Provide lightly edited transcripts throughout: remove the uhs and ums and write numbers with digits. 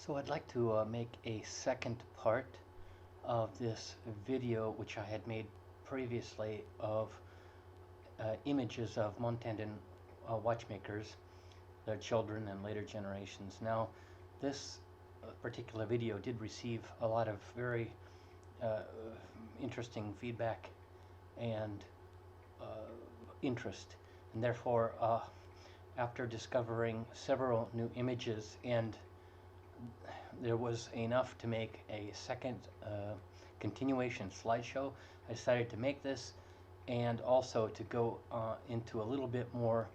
So I'd like to make a second part of this video which I had made previously of images of MONTANDON watchmakers, their children and later generations. Now this particular video did receive a lot of very uh, interesting feedback and interest, and therefore after discovering several new images, and there was enough to make a second continuation slideshow, I decided to make this, and also to go into a little bit more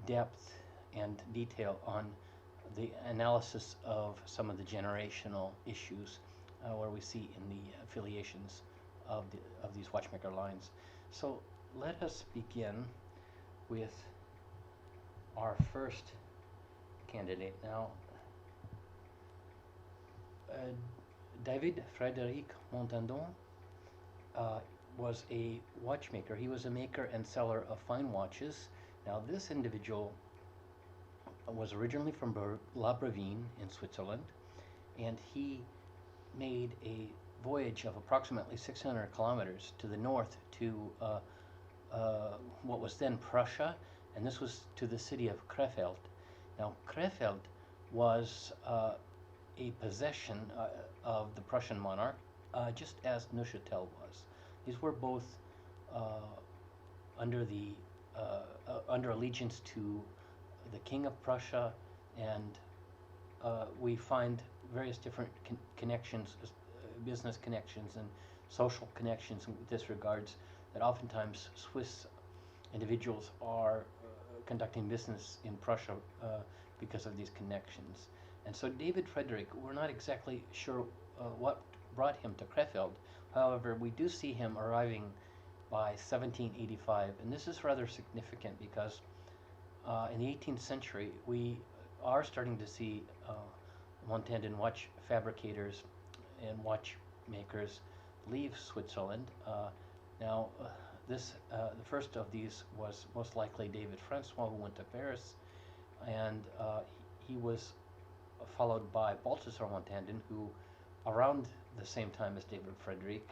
depth and detail on the analysis of some of the generational issues where we see in the affiliations of these watchmaker lines. So let us begin with our first candidate. Now, David Frédéric Montandon was a watchmaker. He was a maker and seller of fine watches. Now, this individual was originally from La Brevine in Switzerland, and he made a voyage of approximately 600 kilometers to the north to what was then Prussia, and this was to the city of Krefeld. Now, Krefeld was a possession of the Prussian monarch, just as Neuchâtel was. These were both under the under allegiance to the King of Prussia, and we find various different connections, business connections and social connections in this regards, that oftentimes Swiss individuals are conducting business in Prussia because of these connections. And so David Frederick, we're not exactly sure what brought him to Krefeld. However, we do see him arriving by 1785, and this is rather significant because in the 18th century we are starting to see Montandon watch fabricators and watchmakers leave Switzerland. Now, the first of these was most likely David Francois, who went to Paris, and he was followed by Balthasar Montandon, who around the same time as David Frederick,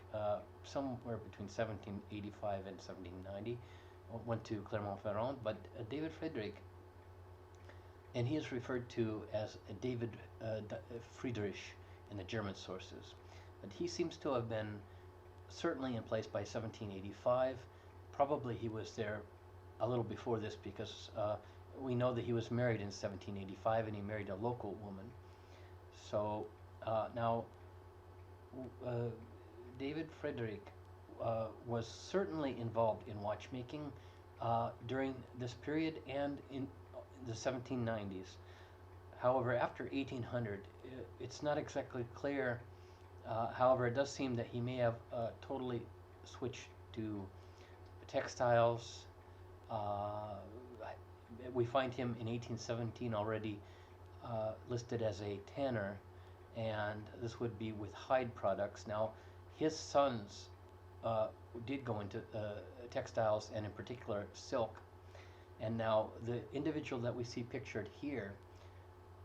somewhere between 1785 and 1790, went to Clermont-Ferrand. But David Frederick, and he is referred to as David Friedrich in the German sources, but he seems to have been certainly in place by 1785. Probably he was there a little before this, because we know that he was married in 1785, and he married a local woman. So now David Frederick was certainly involved in watchmaking during this period and in the 1790s. However, after 1800, it's not exactly clear. However, it does seem that he may have totally switched to textiles. We find him in 1817 already listed as a tanner, and this would be with hide products. Now, his sons did go into textiles, and in particular silk. And now the individual that we see pictured here,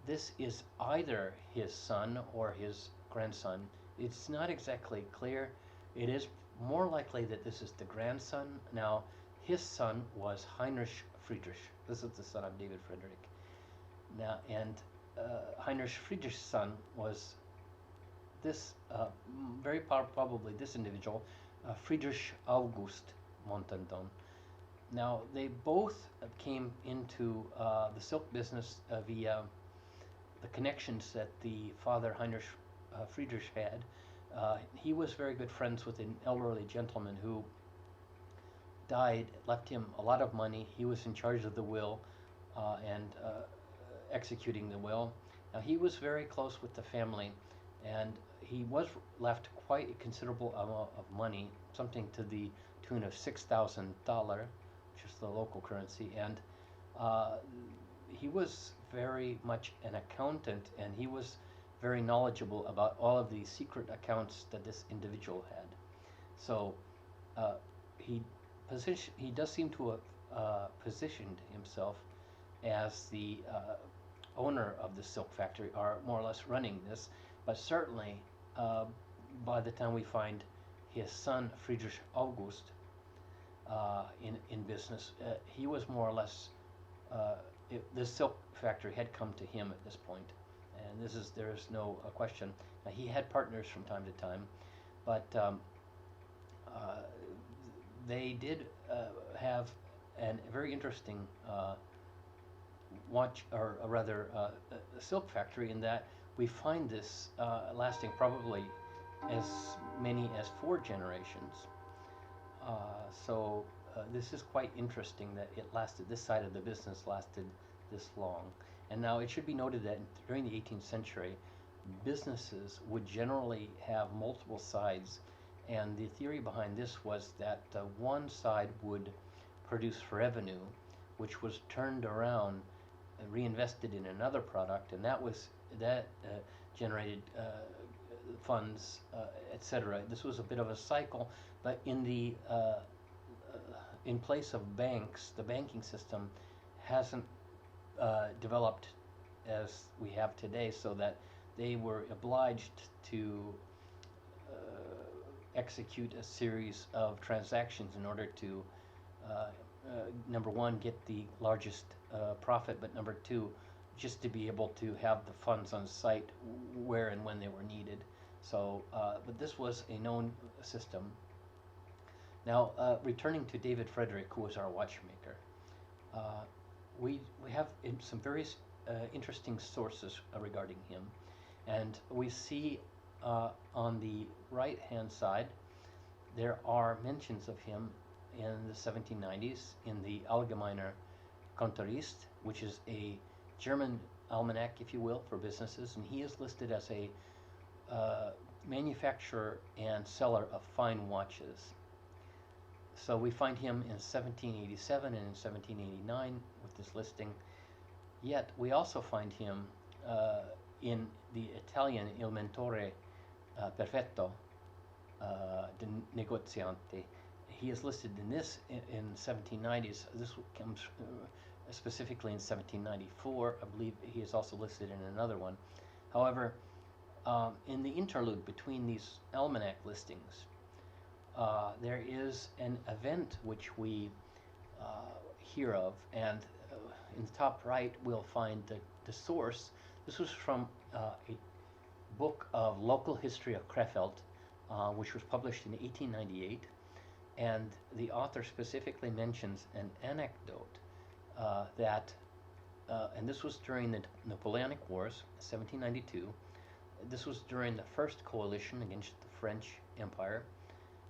this is either his son or his grandson. It's not exactly clear. It is more likely that this is the grandson. Now, his son was Heinrich Friedrich. This is the son of David Frederick. Now, and Heinrich Friedrich's son was this, very probably this individual, Friedrich August Montandon. Now, they both came into the silk business via the connections that the father Heinrich Friedrich had. He was very good friends with an elderly gentleman who died, left him a lot of money. He was in charge of the will and executing the will. Now, he was very close with the family, and he was left quite a considerable amount of money, something to the tune of $6,000, which is the local currency. And he was very much an accountant, and he was very knowledgeable about all of the secret accounts that this individual had. So he does seem to have positioned himself as the owner of the silk factory are more or less running this, but certainly uh, by the time we find his son Friedrich August in business, he was more or less the silk factory had come to him at this point, and there is no question. He had partners from time to time, but uh, they did have a very interesting watch, or rather, a silk factory, in that we find this lasting probably as many as 4 generations. Uh, so this is quite interesting that it lasted. This side of the business lasted this long. And now it should be noted that during the 18th century, businesses would generally have multiple sides, and the theory behind this was that one side would produce revenue, which was turned around and reinvested in another product, and that generated funds, etc. This was a bit of a cycle, but in place of banks, the banking system hasn't developed as we have today, so that they were obliged to execute a series of transactions in order to, number one, get the largest profit, but number two, just to be able to have the funds on site where and when they were needed. So, but this was a known system. Now, returning to David Frederick, who was our watchmaker, we have some very interesting sources regarding him, and we see on the right-hand side there are mentions of him in the 1790s in the Allgemeiner Kontorist, which is a German almanac, if you will, for businesses, and he is listed as a manufacturer and seller of fine watches. So we find him in 1787 and in 1789 with this listing. Yet we also find him in the Italian Il Mentore Perfetto de Negoziante. He is listed in this in 1790s. This comes specifically in 1794. I believe he is also listed in another one. However, in the interlude between these almanac listings, there is an event which we hear of, and in the top right we'll find the source. This was from a book of local history of Krefeld, which was published in 1898, and the author specifically mentions an anecdote and this was during the Napoleonic Wars, 1792. This was during the first coalition against the French Empire.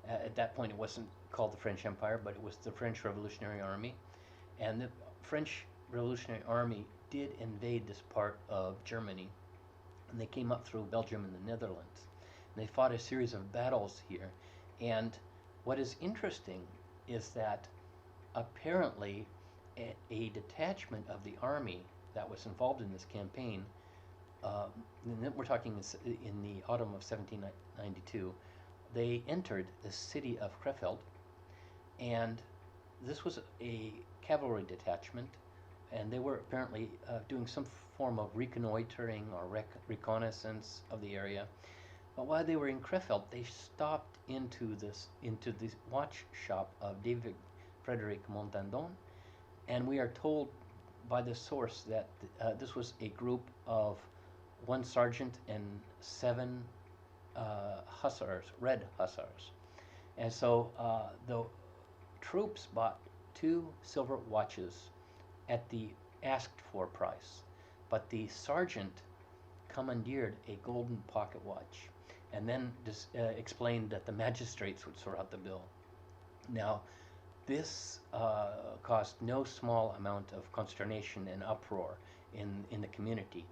At that point, it wasn't called the French Empire, but it was the French Revolutionary Army. And the French Revolutionary Army did invade this part of Germany, and they came up through Belgium and the Netherlands. And they fought a series of battles here. And what is interesting is that apparently a detachment of the army that was involved in this campaign, and we're talking in the autumn of 1792, they entered the city of Krefeld, and this was a cavalry detachment, and they were apparently doing some form of reconnoitering or reconnaissance of the area. But while they were in Krefeld, they stopped into the watch shop of David Frederick Montandon, and we are told by the source that this was a group of 1 sergeant and 7 hussars, red hussars. And so the troops bought 2 silver watches at the asked for price, but the sergeant commandeered a golden pocket watch, and then explained that the magistrates would sort out the bill. Now, this caused no small amount of consternation and uproar in the community.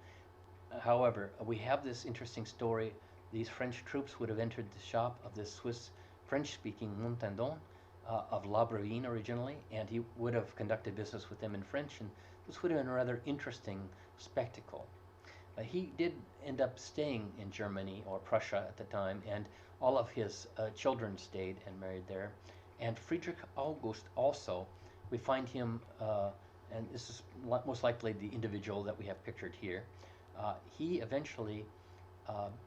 However, we have this interesting story. These French troops would have entered the shop of this Swiss French-speaking Montandon of La Brevine originally, and he would have conducted business with them in French, and this would have been a rather interesting spectacle. He did end up staying in Germany, or Prussia at the time, and all of his children stayed and married there. And Friedrich August also, we find him and this is most likely the individual that we have pictured here. He eventually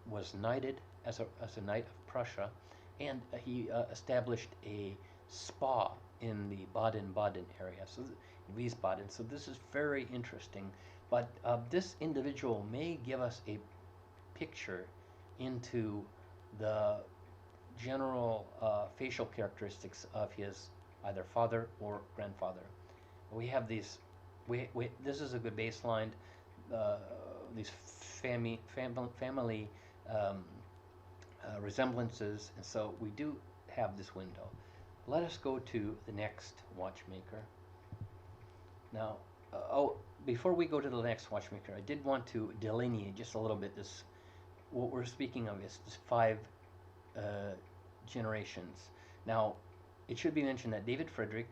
was knighted as a knight of Prussia, and he established a spa in the Baden-Baden area, so Wiesbaden. So this is very interesting. But this individual may give us a picture into the general facial characteristics of his either father or grandfather. We have these. This is a good baseline. Uh, these family um, resemblances, and so we do have this window. Let us go to the next watchmaker. Now, before we go to the next watchmaker, I did want to delineate just a little bit this. What we're speaking of is this five uh, generations. Now, it should be mentioned that David Frederick,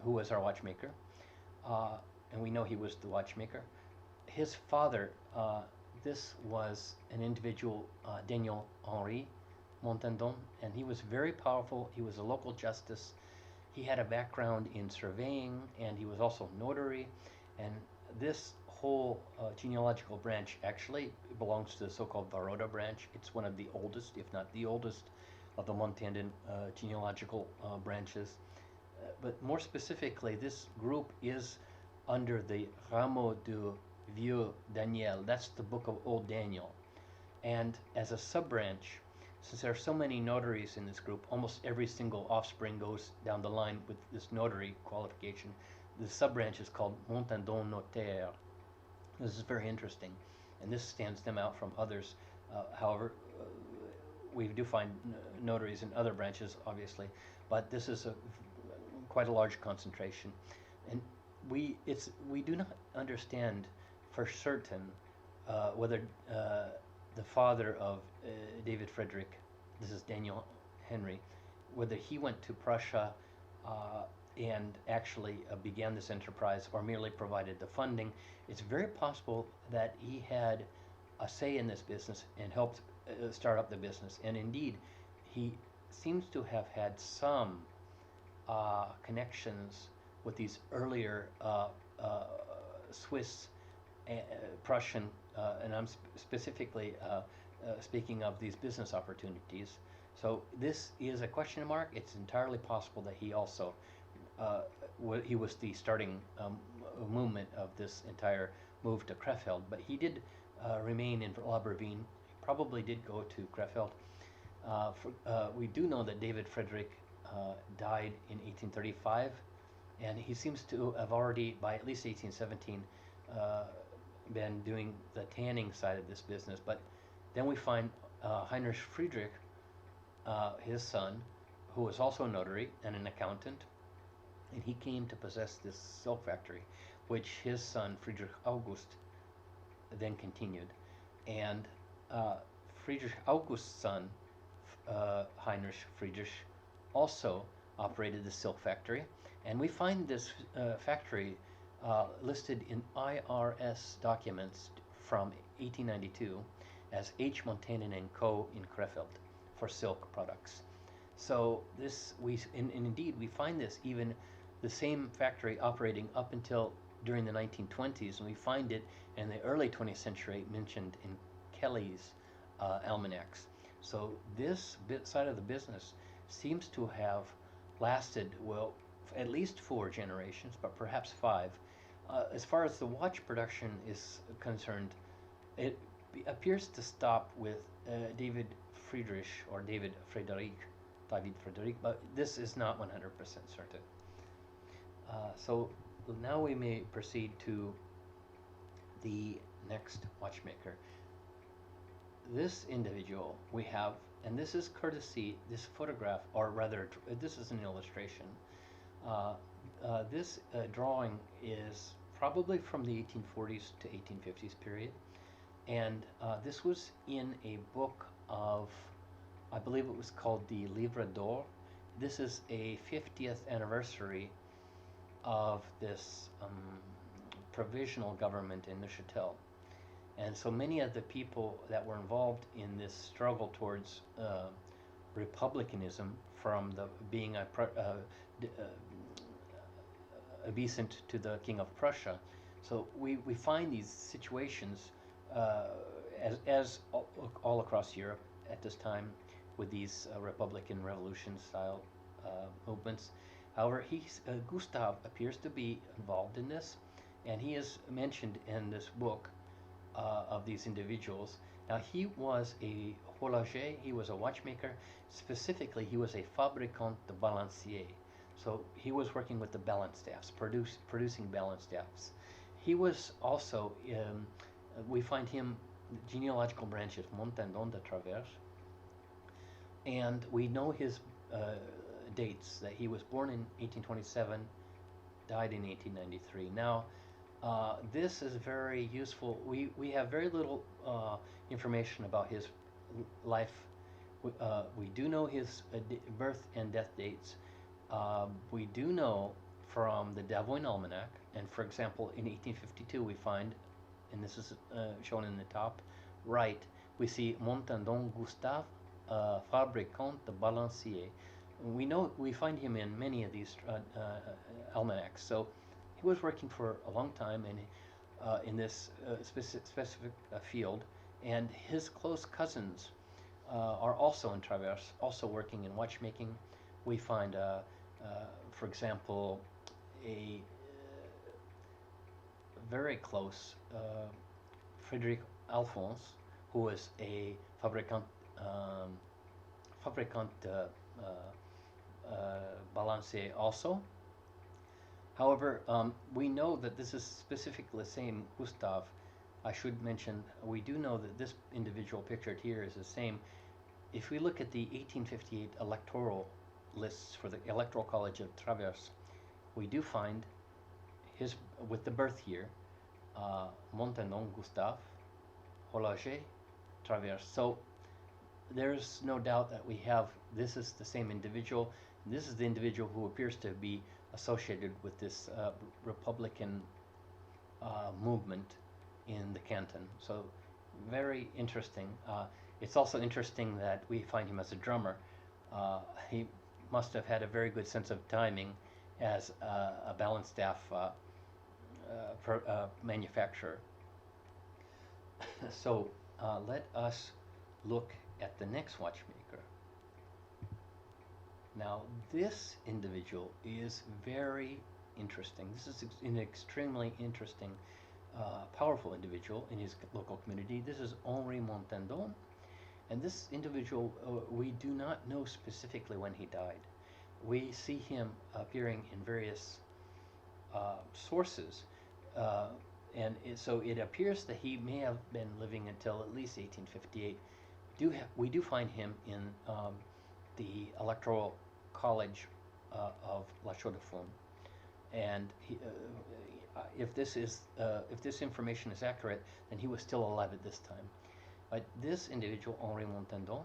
who was our watchmaker, uh, and we know he was the watchmaker, his father, this was an individual, Daniel Henri Montandon, and he was very powerful. He was a local justice. He had a background in surveying, and he was also notary. And this whole genealogical branch actually belongs to the so-called Baroda branch. It's one of the oldest, if not the oldest, of the MONTANDON genealogical branches. But more specifically, this group is under the Rameau du Vieux Daniel. That's the Book of Old Daniel. And as a sub-branch, since there are so many notaries in this group, almost every single offspring goes down the line with this notary qualification. The sub-branch is called Montandon Notaire. This is very interesting, and this stands them out from others. However, we do find notaries in other branches, obviously, but this is quite a large concentration. And we do not understand for certain whether the father of David Frederick, this is Daniel Henry, whether he went to Prussia and actually began this enterprise or merely provided the funding. It's very possible that he had a say in this business and helped start up the business. And indeed, he seems to have had some connections with these earlier Swiss, Prussian, and I'm specifically speaking of these business opportunities. So this is a question mark. It's entirely possible that he also he was the starting movement of this entire move to Krefeld, but he did remain in L'Aberville. Probably did go to Krefeld. We do know that David Frederick died in 1835, and he seems to have already, by at least 1817, been doing the tanning side of this business. But then we find Heinrich Friedrich, his son, who was also a notary and an accountant, and he came to possess this silk factory, which his son Friedrich August then continued. And Friedrich August's son, Heinrich Friedrich, also operated the silk factory, and we find this factory listed in IRS documents from 1892 as H. Montandon and Co. in Krefeld for silk products. So this and indeed we find this even the same factory operating up until during the 1920s, and we find it in the early 20th century mentioned in Kelly's almanacs. So this side of the business seems to have lasted, well, at least 4 generations, but perhaps 5. As far as the watch production is concerned, it appears to stop with David Friedrich or David Frederick, but this is not 100% certain. So now we may proceed to the next watchmaker. This individual we have, and this is courtesy, this photograph, or rather, this is an illustration. This drawing is probably from the 1840s to 1850s period, and this was in a book of, I believe it was called the Livre d'Or. This is a 50th anniversary of this provisional government in Neuchâtel. And so many of the people that were involved in this struggle towards republicanism, from the being obeisant to the King of Prussia. So we find these situations as all across Europe at this time with these Republican Revolution style movements. However, Gustav appears to be involved in this, and he is mentioned in this book of these individuals. Now, he was a horloger, he was a watchmaker. Specifically, he was a fabricant de balancier. So he was working with the balance staffs, producing balance staffs. He was also, we find him, genealogical branch is Montandon de Travers, and we know his dates, that he was born in 1827, died in 1893. Now, this is very useful. We have very little information about his life. We do know his birth and death dates. We do know from the Davoine Almanac, and for example, in 1852 we find, and this is shown in the top right, we see Montandon Gustave, fabricant de balancier. We find him in many of these almanacs. So he was working for a long time in this specific field, and his close cousins are also in Travers, also working in watchmaking. We find, for example, a very close Frederic Alphonse, who was a fabricant balancier also. However, we know that this is specifically the same Gustav. I should mention, we do know that this individual pictured here is the same. If we look at the 1858 electoral lists for the Electoral College of Travers, we do find his, with the birth year, Montandon Gustave, Horloger, Travers. So there's no doubt that this is the same individual. This is the individual who appears to be associated with this Republican movement in the canton. So very interesting. It's also interesting that we find him as a drummer. He must have had a very good sense of timing as a balance staff manufacturer. So let us look at the next watchmaker. Now, this individual is very interesting. This is an extremely interesting, powerful individual in his local community. This is Henri Montandon, and this individual, we do not know specifically when he died. We see him appearing in various sources, and so it appears that he may have been living until at least 1858. We do find him in the Electoral College of La Chaux-de-Fonds, and if this information is accurate, then he was still alive at this time. But this individual, Henri Montandon,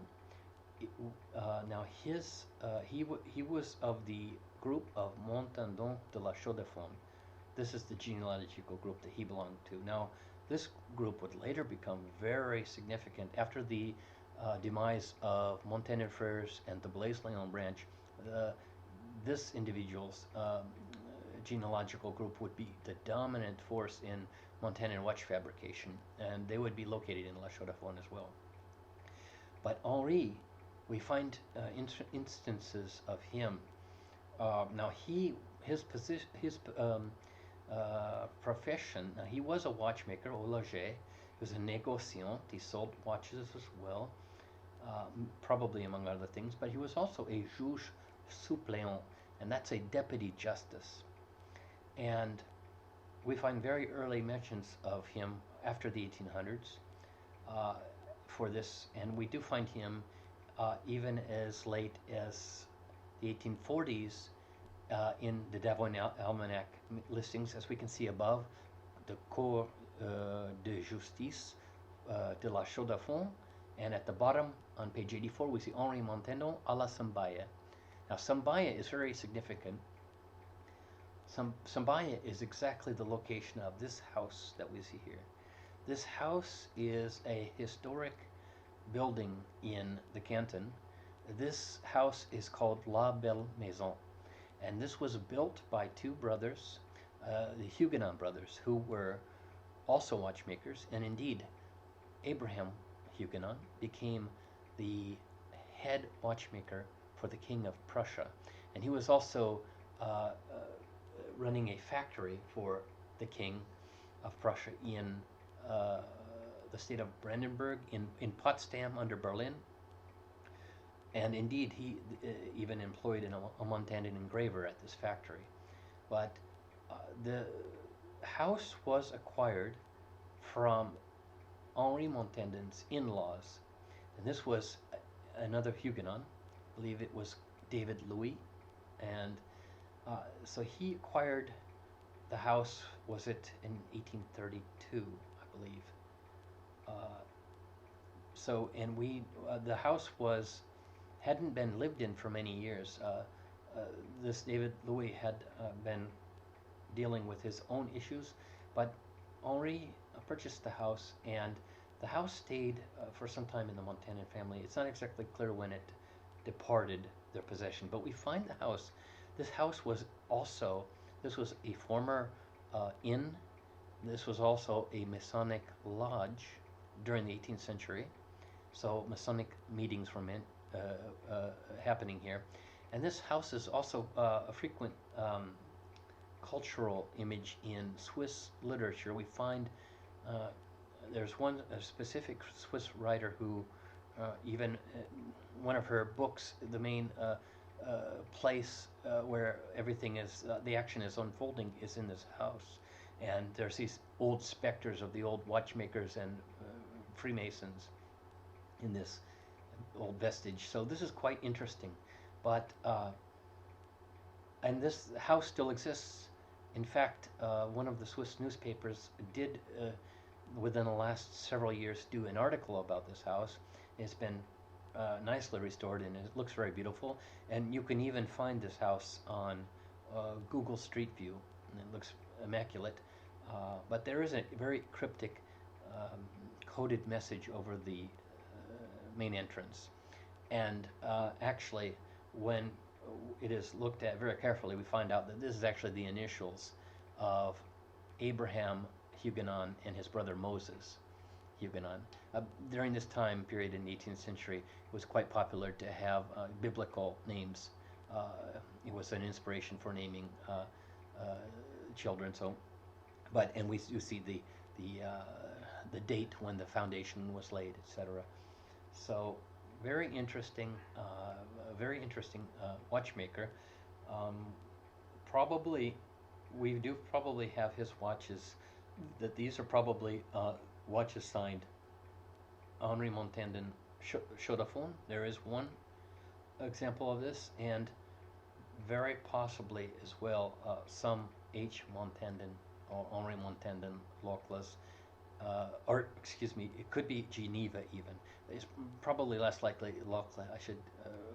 now he was of the group of Montandon de la Chaux-de-Fonds. This is the genealogical group that he belonged to. Now, this group would later become very significant after the demise of Montandon Frères and the Blaise Léon branch. This individual's genealogical group would be the dominant force in Montandon watch fabrication, and they would be located in La Chaux-de-Fonds as well. But Henri, we find instances of him. Now his profession. Now he was a watchmaker, horloger. He was a négociant. He sold watches as well, probably among other things. But he was also a juge suppléant, and that's a deputy justice. And we find very early mentions of him after the 1800s for this, and we do find him even as late as the 1840s in the Davoine Almanac listings, as we can see above, the Cour de Justice de la Chaux-de-Fonds, and at the bottom on page 84 we see Henri Montandon à la Sambaye. Now Sambaye is very significant. Sambaye is exactly the location of this house that we see here. This house is a historic building in the canton. This house is called La Belle Maison, and this was built by two brothers, the Huguenot brothers, who were also watchmakers, and indeed Abraham Huguenot became the head watchmaker for the King of Prussia, and he was also running a factory for the King of Prussia in uh, the state of Brandenburg, in Potsdam under Berlin. And indeed, he even employed a Montandon engraver at this factory. But the house was acquired from Henri Montandon's in-laws. And this was another Huguenot. I believe it was David Louis. And so he acquired the house, was it in 1832, I believe. Uh, and the house hadn't been lived in for many years. This David Louis had been dealing with his own issues, but Henri purchased the house, and the house stayed for some time in the Montandon family. It's not exactly clear when it departed their possession, but we find the house. This house was also, this was a former inn. This was also a Masonic lodge during the 18th century. So Masonic meetings were happening here. And this house is also a frequent cultural image in Swiss literature. We find there's a specific Swiss writer who even one of her books, the main place where everything is, the action is unfolding, is in this house. And there's these old specters of the old watchmakers and Freemasons in this old vestige. So this is quite interesting. But and this house still exists. In fact, one of the Swiss newspapers did, within the last several years, do an article about this house. It's been nicely restored, and it looks very beautiful. And you can even find this house on Google Street View, and it looks immaculate. But there is a very cryptic coded message over the main entrance. And actually, when it is looked at very carefully, we find out that this is actually the initials of Abraham Huguenot and his brother Moses Huguenot. During this time period in the 18th century, it was quite popular to have biblical names. It was an inspiration for naming children. And we do see the date when the foundation was laid, etc. So very interesting watchmaker. Probably, we do probably have his watches. That these are probably watches signed Henri Montandon Chaudefour. There is one example of this, and very possibly as well some H. Montandon or Henri Montandon Loclas. Or excuse me, it could be Geneva even. It's probably less likely Locla. I should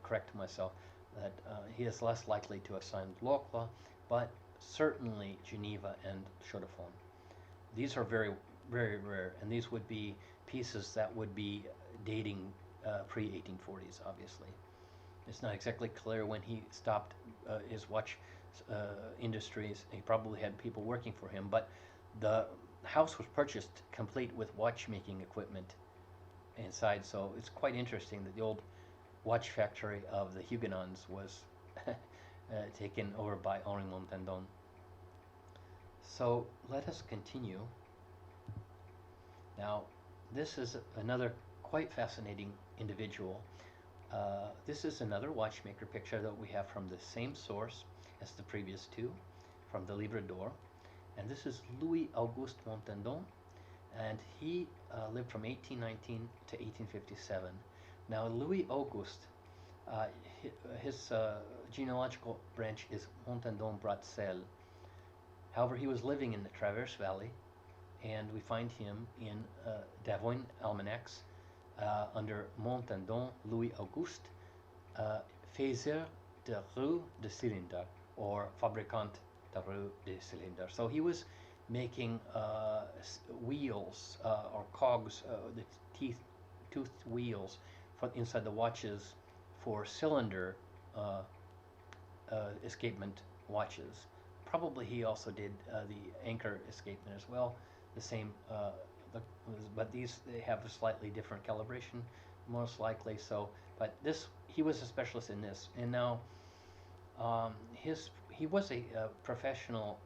correct myself that he is less likely to have signed Locla, but certainly Geneva and Chaudefour. These are very, very rare, and these would be pieces that would be dating pre-1840s, obviously. It's not exactly clear when he stopped his watch industries. He probably had people working for him, but the house was purchased complete with watchmaking equipment inside, so it's quite interesting that the old watch factory of the Huguenots was taken over by Henri Montandon. So let us continue. Now, this is another quite fascinating individual. This is another watchmaker picture that we have from the same source as the previous two, from the Livre d'Or. And this is Louis Auguste Montandon, and he lived from 1819 to 1857. Now, Louis Auguste, his genealogical branch is Montandon Bratzel. However, he was living in the Traverse Valley, and we find him in Davoine Almanacs under Montandon Louis Auguste, faiseur de roues de cylindre, or fabricant de roues de cylindre. So he was making wheels or cogs, the toothed wheels for inside the watches for cylinder escapement watches, probably he also did the anchor escapement as well. The same, the, but these they have a slightly different calibration, most likely. So, but this he was a specialist in this, and now he was a professional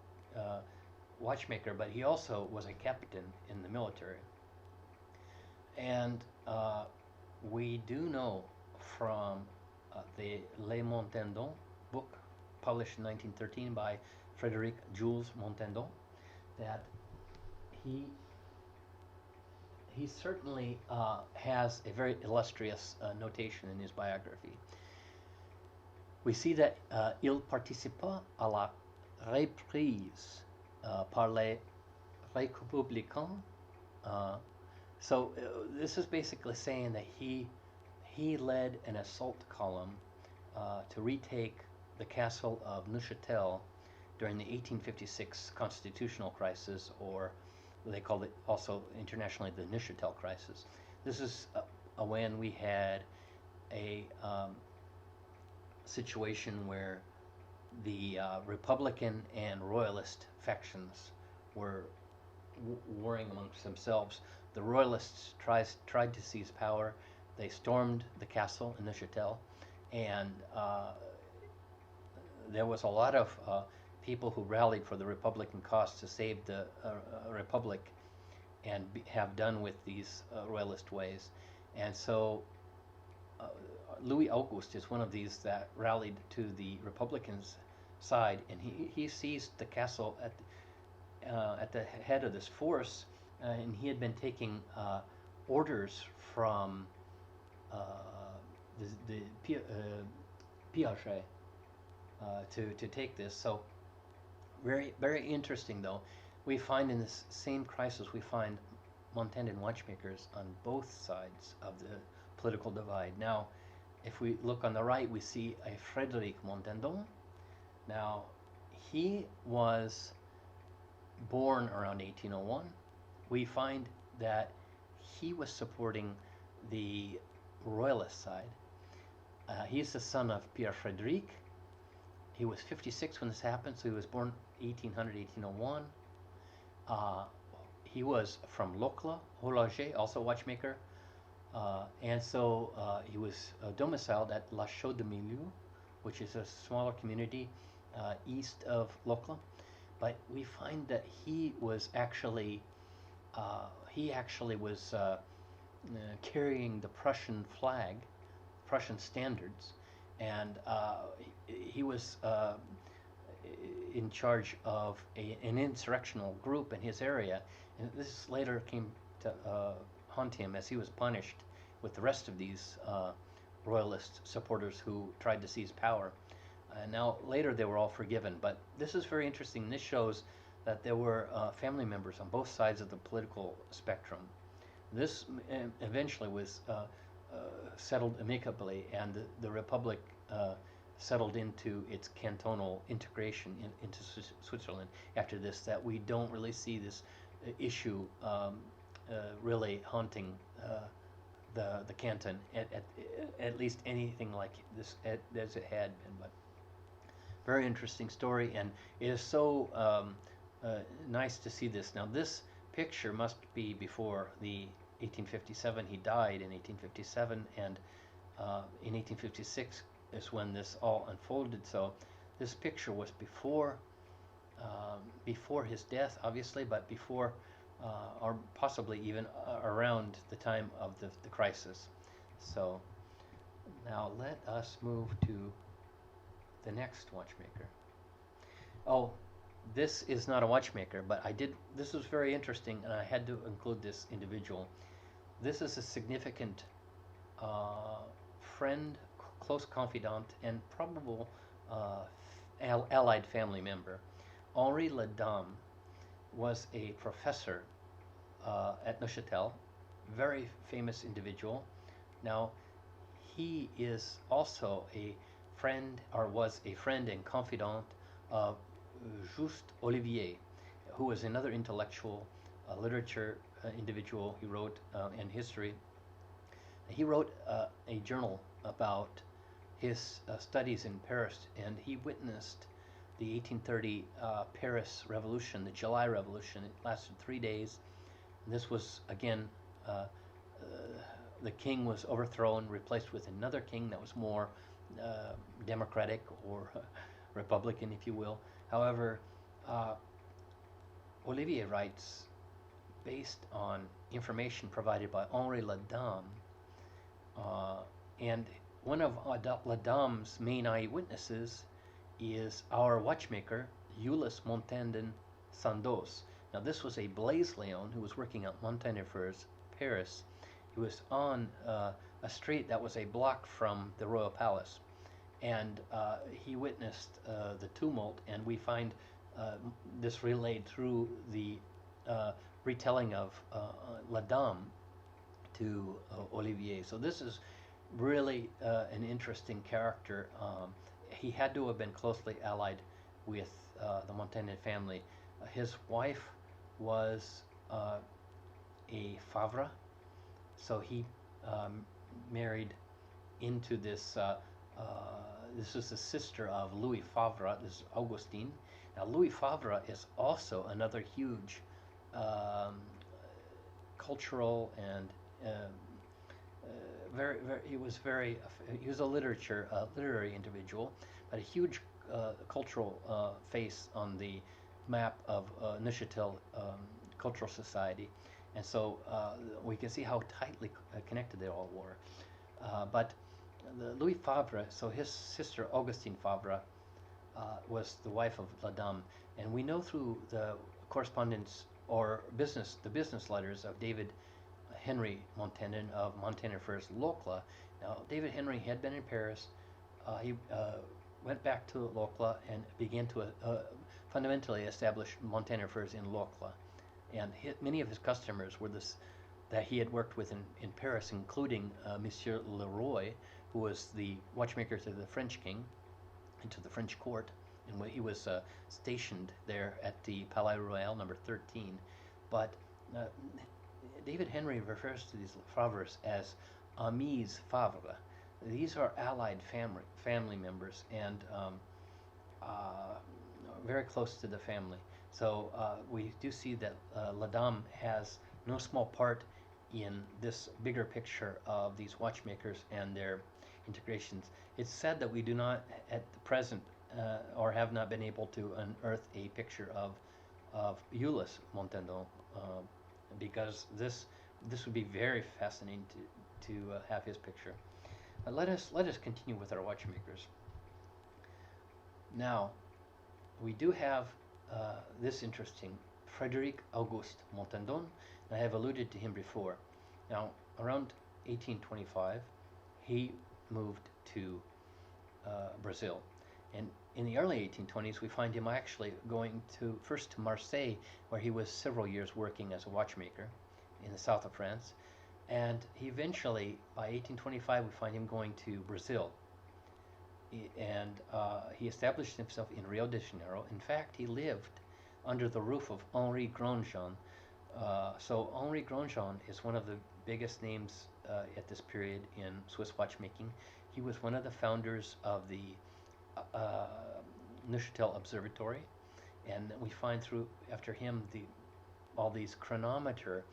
watchmaker, but he also was a captain in the military. And we do know from the Les Montandon book, published in 1913 by Frederic Jules Montandon, that he he certainly has a very illustrious notation in his biography. We see that il participa à la reprise par les républicains. So this is basically saying that he led an assault column to retake the castle of Neuchâtel during the 1856 constitutional crisis, or they called it also internationally the Neuchâtel crisis. This is when we had a situation where the Republican and Royalist factions were warring amongst themselves. The Royalists tried to seize power. They stormed the castle in Neuchâtel, and there was a lot of people who rallied for the Republican cause to save the Republic and have done with these Royalist ways. And so Louis Auguste is one of these that rallied to the Republicans' side, and he seized the castle at the head of this force, and he had been taking orders from the Piaget to take this. So very, very interesting, though. We find in this same crisis, we find Montandon watchmakers on both sides of the political divide. Now, if we look on the right, we see a Frédéric Montandon. Now, he was born around 1801. We find that he was supporting the royalist side. He's the son of Pierre Frédéric. He was 56 when this happened, so he was born 1800, 1801. He was from Locla, Horloger, also watchmaker. And so he was domiciled at La Chaux-de-Milieu, which is a smaller community east of Locla. But we find that he was actually carrying the Prussian flag, Prussian standards, and he was in charge of an insurrectional group in his area. And this later came to haunt him as he was punished with the rest of these royalist supporters who tried to seize power. And now later they were all forgiven, but this is very interesting. This shows that there were family members on both sides of the political spectrum. This eventually was settled amicably, and the Republic settled into its cantonal integration into Switzerland after this, that we don't really see this issue really haunting the canton, at least anything like this as it had been. But very interesting story, and it is so nice to see this. Now this picture must be before the 1857. He died in 1857, and in 1856 is when this all unfolded. So this picture was before his death, obviously, but before or possibly even around the time of the crisis. So now let us move to the next watchmaker. Oh, this is not a watchmaker, but this was very interesting, and I had to include this individual. This is a significant friend, close confidant, and probable allied family member. Henri Ledame was a professor at Neuchâtel, very famous individual. Now, he is also a friend, or was a friend and confidant of Juste Olivier, who was another intellectual literature individual. He wrote in history. He wrote a journal about his studies in Paris, and he witnessed the 1830 Paris Revolution, the July Revolution. It lasted 3 days. And this was, again, uh, the king was overthrown, replaced with another king that was more democratic or republican, if you will. However, uh, Olivier writes, based on information provided by Henri Ladame, uh, and one of Ladame's main eyewitnesses is our watchmaker, Ulysse Montandon Sandos. Now, this was a Blaise Leon who was working at Montagnefer's Paris. He was on a street that was a block from the royal palace, and he witnessed the tumult, and we find this relayed through the retelling of Ladame to Olivier. So this is really an interesting character. He had to have been closely allied with the Montandon family. His wife was a Favre, so he married into this. This was the sister of Louis Favre. This is Augustine. Now, Louis Favre is also another huge cultural and he was a literary individual, but a huge cultural face on the map of Neuchâtel Cultural Society, and so we can see how tightly connected they all were. But Louis Favre, so his sister Augustine Favre, was the wife of Ladame, and we know through the correspondence or the business letters of David Henry Montandon of Montagnefer's Locla. Now, David Henry had been in Paris. He went back to Locla and began to fundamentally establish Montagnefer's in Locla. And many of his customers were that he had worked with in Paris, including Monsieur Leroy, who was the watchmaker to the French king and to the French court. And he was stationed there at the Palais Royal, number 13. But David Henry refers to these Favres as amis Favre. These are allied family members and very close to the family. So we do see that Ladame has no small part in this bigger picture of these watchmakers and their integrations. It's sad that we do not, at the present, or have not been able to unearth a picture of Ulysse Montandon, because this would be very fascinating to have his picture. Let us continue with our watchmakers. Now, we do have this interesting Frederic Auguste Montandon. I have alluded to him before. Now, around 1825, he moved to Brazil, and in the early 1820s, we find him actually going first to Marseille, where he was several years working as a watchmaker in the south of France. And he eventually, by 1825, we find him going to Brazil. And he established himself in Rio de Janeiro. In fact, he lived under the roof of Henri Grandjean. So Henri Grandjean is one of the biggest names at this period in Swiss watchmaking. He was one of the founders of the Neuchâtel Observatory, and we find after him all these chronometer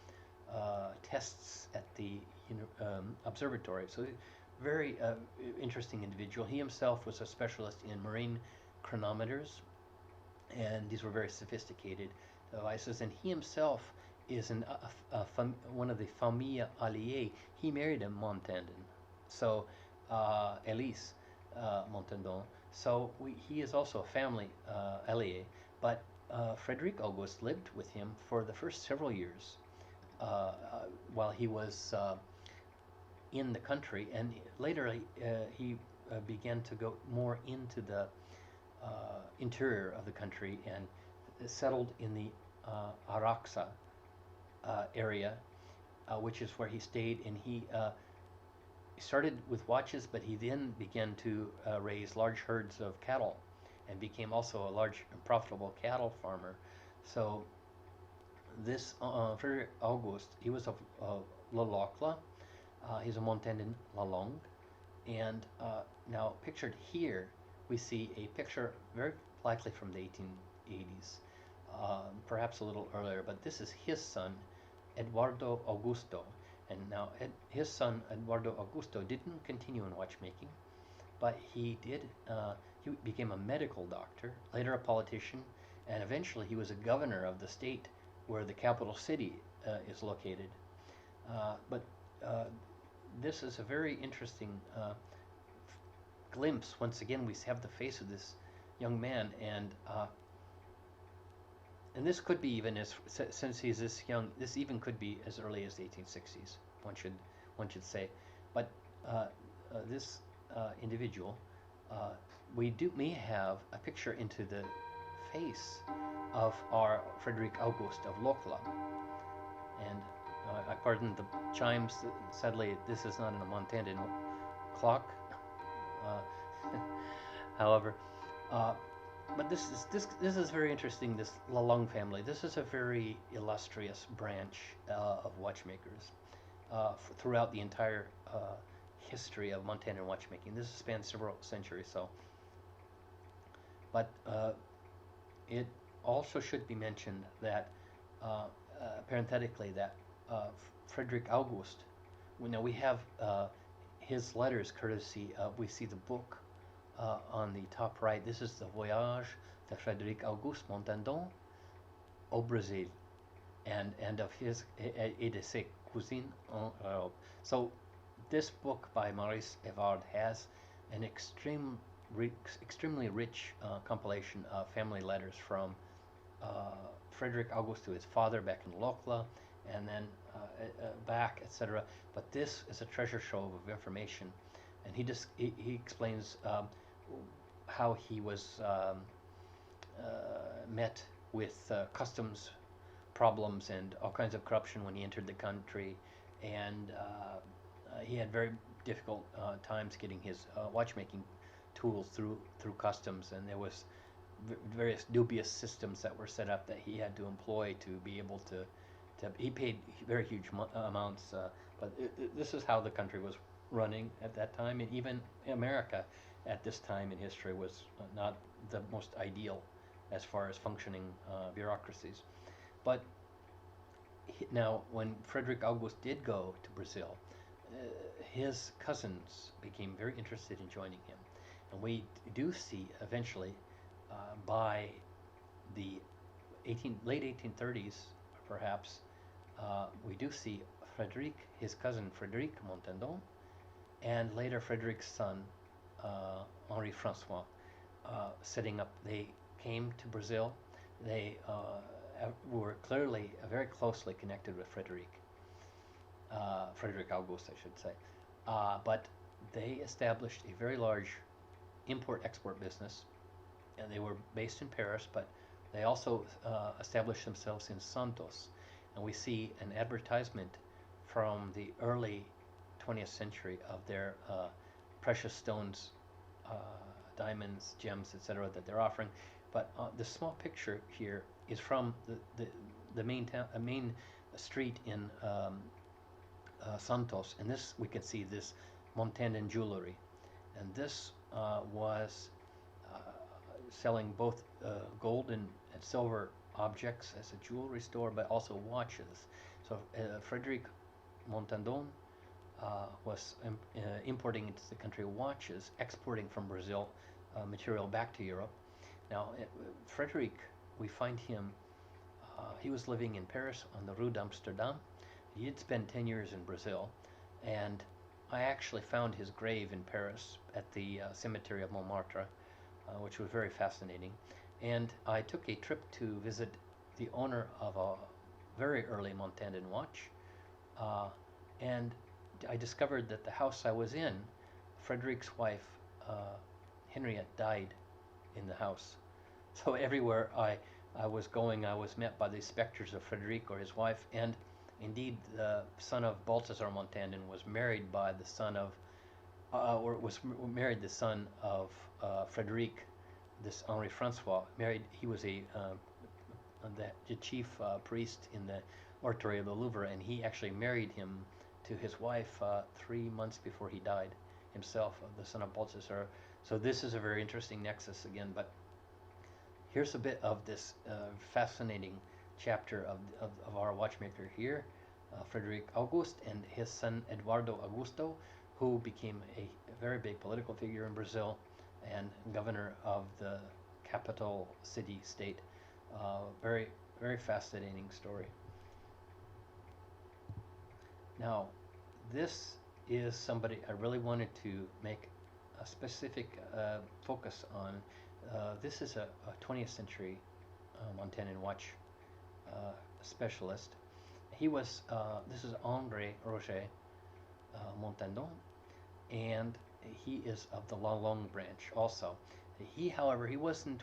tests at the observatory. So very interesting individual. He himself was a specialist in marine chronometers, and these were very sophisticated devices. And he himself is one of the famille alliée. He married a Montandon, so Elise Montandon. So he is also a family allié. But Frederic Auguste lived with him for the first several years while he was in the country, and later he began to go more into the interior of the country and settled in the Araxa area, which is where he stayed. And he started with watches, but he then began to raise large herds of cattle and became also a large and profitable cattle farmer. So this Frederic Auguste, he was of La Locla. He's a Montandon La Longue. And now pictured here, we see a picture very likely from the 1880s, perhaps a little earlier. But this is his son, Eduardo Augusto. And now his son, Eduardo Augusto, didn't continue in watchmaking, but he did. He became a medical doctor, later a politician, and eventually he was a governor of the state where the capital city is located. But this is a very interesting glimpse. Once again, we have the face of this young man, and this could be even as, since he's this young, this even could be as early as the 1860s. One should say, but this individual, may have a picture into the face of our Frederick August of Lokla, and I pardon the chimes. Sadly, this is not in a Montandon clock. However, but this is very interesting. This Lalong family. This is a very illustrious branch of watchmakers throughout the entire history of Montandan watchmaking. This spans several centuries. So, but it also should be mentioned that parenthetically that Frederick August. Now we have his letters courtesy of, we see the book on the top right. This is the Voyage de Frédéric Auguste Montandon au Brésil, and of his et de ses cousines en Europe. So this book by Maurice Evard has an extremely rich compilation of family letters from Frederick August to his father back in Lokla, and then back, etc. But this is a treasure trove of information, and he explains how he was met with customs problems and all kinds of corruption when he entered the country, and he had very difficult times getting his watchmaking tools through customs, and there was various dubious systems that were set up that he had to employ to be able to he paid very huge amounts, but this is how the country was running at that time, and even America at this time in history was not the most ideal as far as functioning bureaucracies. But now, when Frederick August did go to Brazil, his cousins became very interested in joining him, and we do see eventually by the late 1830s, perhaps, we do see Frederic, his cousin Frederic Montandon, and later Frederick's son Henri Francois setting up. They came to Brazil. They were clearly very closely connected with Frederic August, I should say, but they established a very large import-export business, and they were based in Paris, but they also established themselves in Santos. And we see an advertisement from the early 20th century of their precious stones, diamonds, gems, etc. that they're offering. But the small picture here is from the main street in Santos, and this we can see this Montandan jewelry, and this was selling both gold and silver objects as a jewelry store, but also watches. So Frederic Montandon was importing into the country watches, exporting from Brazil material back to Europe. Now, Frederic, we find him, he was living in Paris on the Rue d'Amsterdam. He did spend 10 years in Brazil, and I actually found his grave in Paris at the cemetery of Montmartre, which was very fascinating. And I took a trip to visit the owner of a very early Montandan watch, and I discovered that the house I was in, Frederick's wife, Henriette, died in the house. So everywhere I was going, I was met by the specters of Frederic or his wife, and indeed the son of Balthazar Montandon was married by the son of, the son of Frederic, this Henri Francois. He was the chief priest in the oratory of the Louvre, and he actually married him to his wife 3 months before he died himself, the son of Balthazar. So this is a very interesting nexus again, but here's a bit of this fascinating chapter of our watchmaker here, Frederick August, and his son Eduardo Augusto, who became a very big political figure in Brazil and governor of the capital city state. Very, very fascinating story. Now, this is somebody I really wanted to make a specific focus on. This is a 20th century Montandan watch specialist. This is André Roger Montandon, and he is of the La Longue branch also. However, he wasn't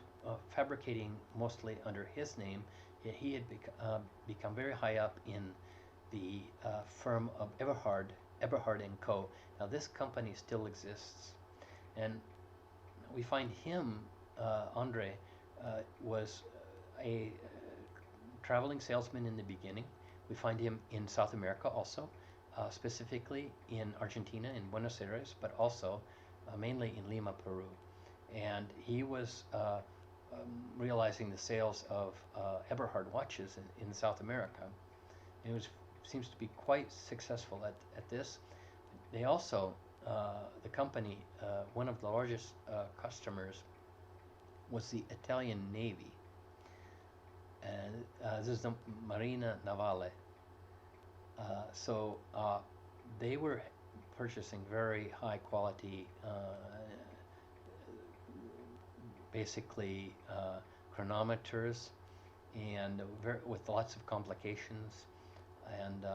fabricating mostly under his name. He had become very high up in the firm of Eberhard and Co. Now, this company still exists, and we find him, Andre, was a traveling salesman in the beginning. We find him in South America also, specifically in Argentina, in Buenos Aires, but also mainly in Lima, Peru. And he was realizing the sales of Eberhard watches in South America. And it seems to be quite successful at this. They also, the company, one of the largest customers was the Italian Navy. And this is the Marina Navale. So they were purchasing very high quality, basically chronometers, and with lots of complications. And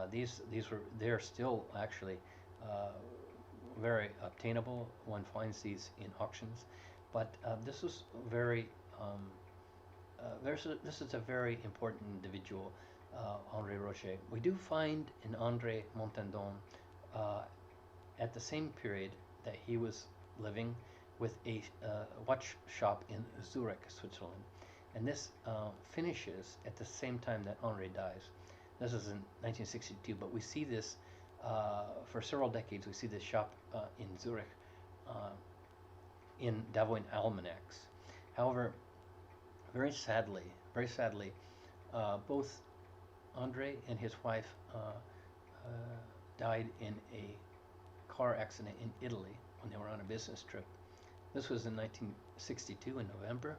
they're still actually very obtainable. One finds these in auctions, but this is very this is a very important individual, André Rocher. We do find in André Montandon at the same period that he was living with a watch shop in Zurich, Switzerland, and this finishes at the same time that André dies. This is in 1962, but we see this for several decades. We see this shop in Zurich in Davoin Almanacs. However, very sadly, both Andre and his wife died in a car accident in Italy when they were on a business trip. This was in 1962 in November,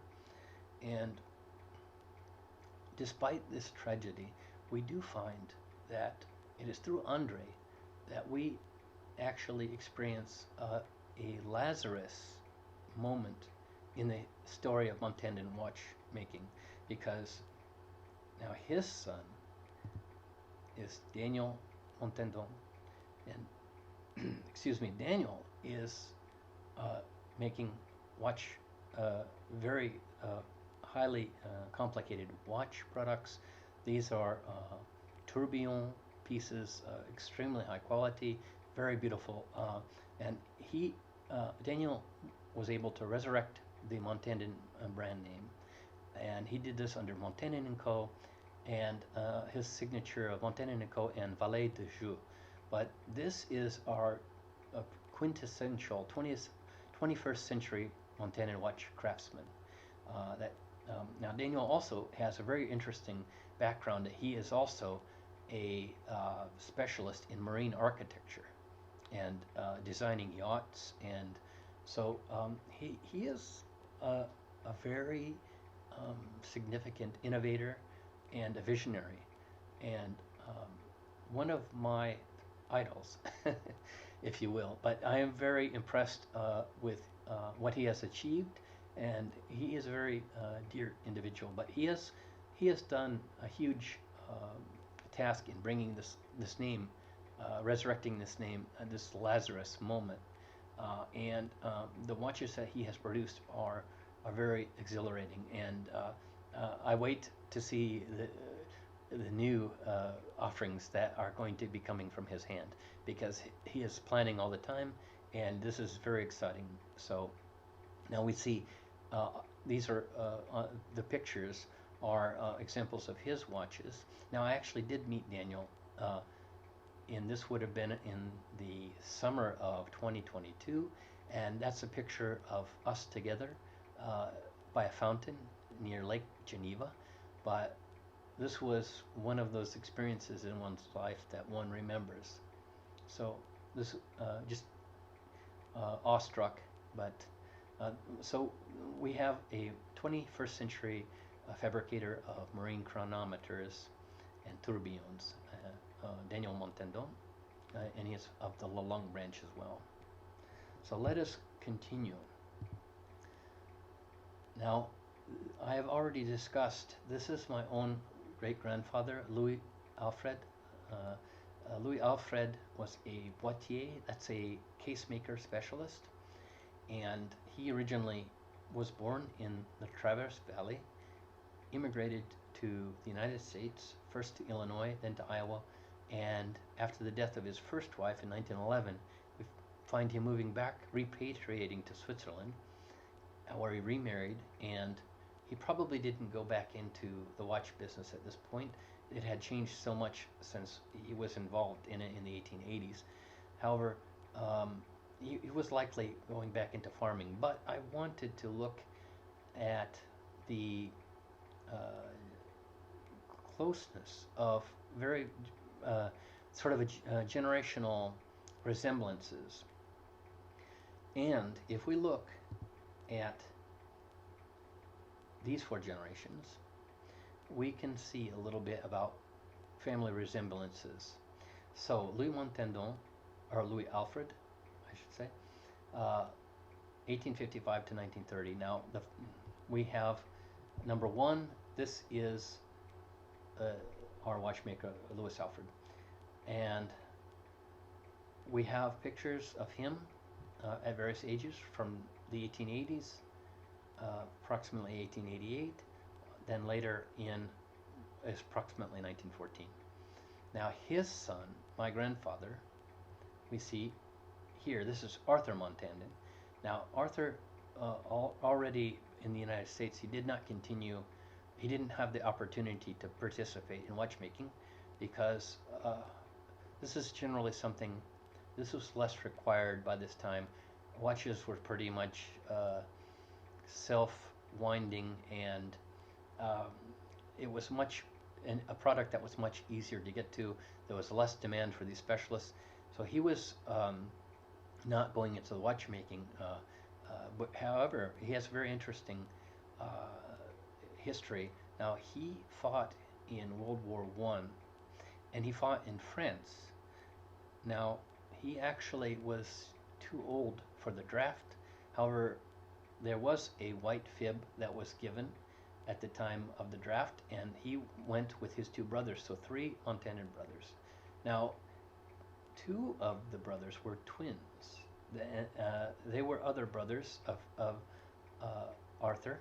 and despite this tragedy, we do find that it is through Andre that we actually experience a Lazarus moment in the story of Montandan watchmaking, because now his son is Daniel Montandon, and excuse me, Daniel is making very highly complicated watch products. These are tourbillon pieces, extremely high quality, very beautiful, and Daniel was able to resurrect the Montandan brand name, and he did this under Montandan & Co. and his signature of Montandan & Co. and Valet de Joux. But this is our quintessential 21st century Montandan watch craftsman. Now Daniel also has a very interesting background. That he is also a specialist in marine architecture and designing yachts, and so he is a very significant innovator and a visionary, and one of my idols, if you will. But I am very impressed with what he has achieved, and he is a very dear individual. But he has done a huge task in bringing this name, resurrecting this name, this Lazarus moment, and the watches that he has produced are very exhilarating, and I wait to see the new offerings that are going to be coming from his hand, because he is planning all the time, and this is very exciting. So now we see these are the pictures are examples of his watches. Now I actually did meet Daniel, and this would have been in the summer of 2022, and that's a picture of us together by a fountain near Lake Geneva, but this was one of those experiences in one's life that one remembers. So this just awestruck, but so we have a 21st century fabricator of marine chronometers and tourbillons, Daniel Montandon, and he is of the Lalong branch as well. So let us continue. Now, I have already discussed, this is my own great-grandfather, Louis Alfred. Louis Alfred was a boîtier, that's a casemaker specialist, and he originally was born in the Traverse Valley, immigrated to the United States, first to Illinois, then to Iowa, and after the death of his first wife in 1911, we find him moving back, repatriating to Switzerland, where he remarried, and he probably didn't go back into the watch business at this point. It had changed so much since he was involved in it in the 1880s. However, he was likely going back into farming, but I wanted to look at the closeness of very sort of generational resemblances. And if we look at these 4 generations, we can see a little bit about family resemblances. So Louis Montandon, or Louis Alfred, I should say, 1855 to 1930. Now we have number 1. This is our watchmaker, Louis Alfred, and we have pictures of him at various ages from the 1880s, approximately 1888, then later in approximately 1914. Now his son, my grandfather, we see here, this is Arthur Montandon. Now Arthur, already in the United States, he did not continue, he didn't have the opportunity to participate in watchmaking because this is generally something, this was less required by this time. Watches were pretty much self-winding, and it was a product that was much easier to get to. There was less demand for these specialists, so he was not going into the watchmaking. But however, he has a very interesting history. Now he fought in World War I, and he fought in France. Now he actually was too old for the draft. However, there was a white fib that was given at the time of the draft, and he went with his 2 brothers, so 3 Montandon brothers. Now 2 of the brothers were twins. They were other brothers of Arthur,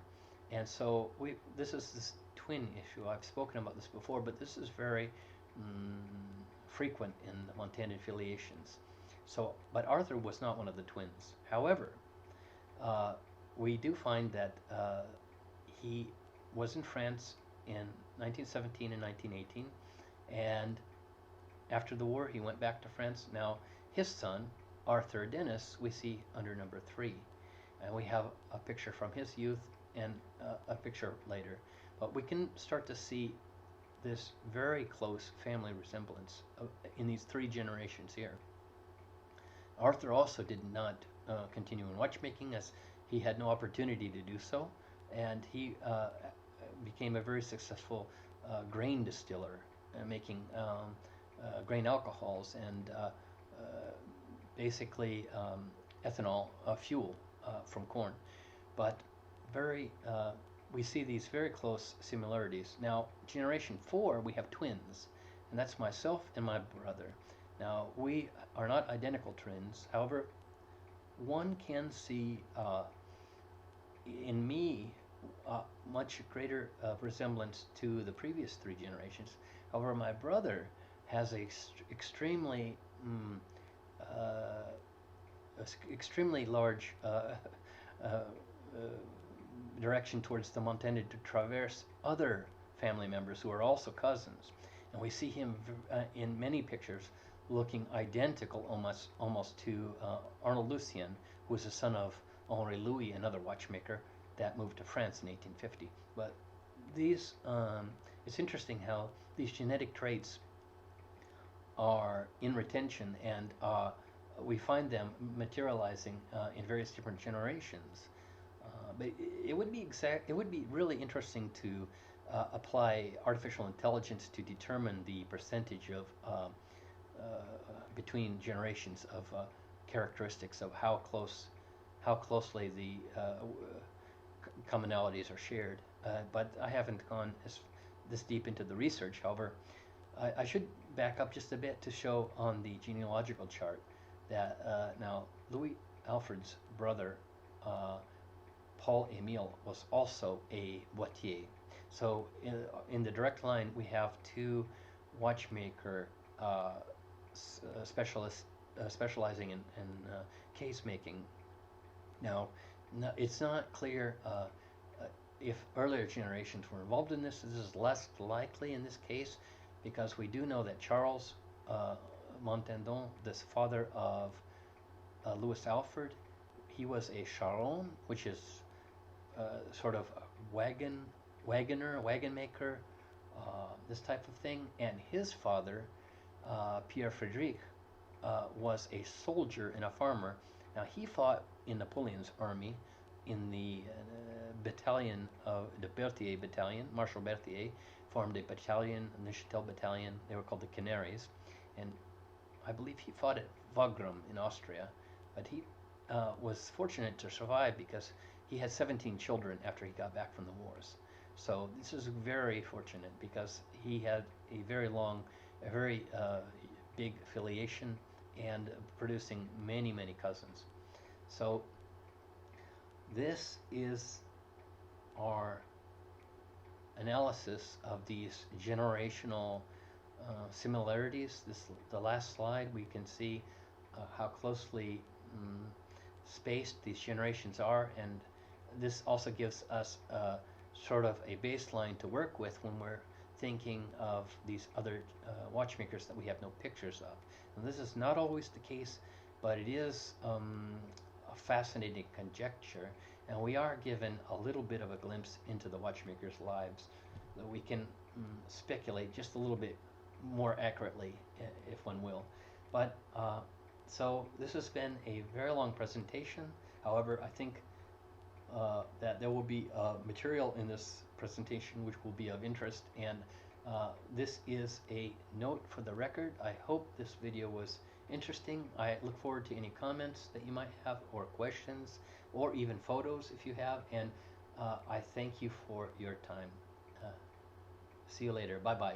and so this is this twin issue. I've spoken about this before, but this is very frequent in the Montandon affiliations. So, but Arthur was not one of the twins. However, we do find that he was in France in 1917 and 1918, and after the war he went back to France. Now his son, Arthur Dennis, we see under number 3, and we have a picture from his youth and a picture later, but we can start to see this very close family resemblance in these 3 generations here. Arthur also did not continue in watchmaking, as he had no opportunity to do so, and he became a very successful grain distiller, making grain alcohols and basically ethanol fuel from corn. But we see these very close similarities. Now, generation 4, we have twins, and that's myself and my brother. Now, we are not identical twins. However, one can see in me much greater resemblance to the previous 3 generations. However, my brother has a extremely large direction towards the Montandon to traverse other family members who are also cousins, and we see him in many pictures looking identical almost to Arnold Lucien, who was the son of Henri Louis, another watchmaker, that moved to France in 1850. But these, it's interesting how these genetic traits are in retention, and we find them materializing in various different generations. But it would be really interesting to apply artificial intelligence to determine the percentage of between generations of characteristics of how closely the commonalities are shared. But I haven't gone this deep into the research. However, I should back up just a bit to show on the genealogical chart that now Louis Alfred's brother Paul Émile was also a boîtier. So in the direct line we have two watchmaker specialists specializing in case making. Now, it's not clear if earlier generations were involved in this. This is less likely in this case because we do know that Charles Montandon, this father of Louis Alfred, he was a charron, which is sort of a wagoner, wagon maker, this type of thing. And his father, Pierre Frédéric, was a soldier and a farmer. Now he fought in Napoleon's army in the battalion of the Berthier battalion. Marshal Berthier formed a battalion, a Neuchâtel battalion. They were called the Canaries, and I believe he fought at Wagram in Austria. But he was fortunate to survive because he had 17 children after he got back from the wars. So this is very fortunate because he had a very big affiliation and producing many, many cousins. So this is our analysis of these generational similarities. The last slide, we can see how closely spaced these generations are, and this also gives us sort of a baseline to work with when we're thinking of these other watchmakers that we have no pictures of. And this is not always the case, but it is a fascinating conjecture, and we are given a little bit of a glimpse into the watchmakers' lives that we can speculate just a little bit more accurately, if one will. But so this has been a very long presentation. However, I think that there will be material in this presentation which will be of interest, and this is a note for the record. I hope this video was interesting. I look forward to any comments that you might have, or questions, or even photos if you have, and I thank you for your time. See you later. Bye bye.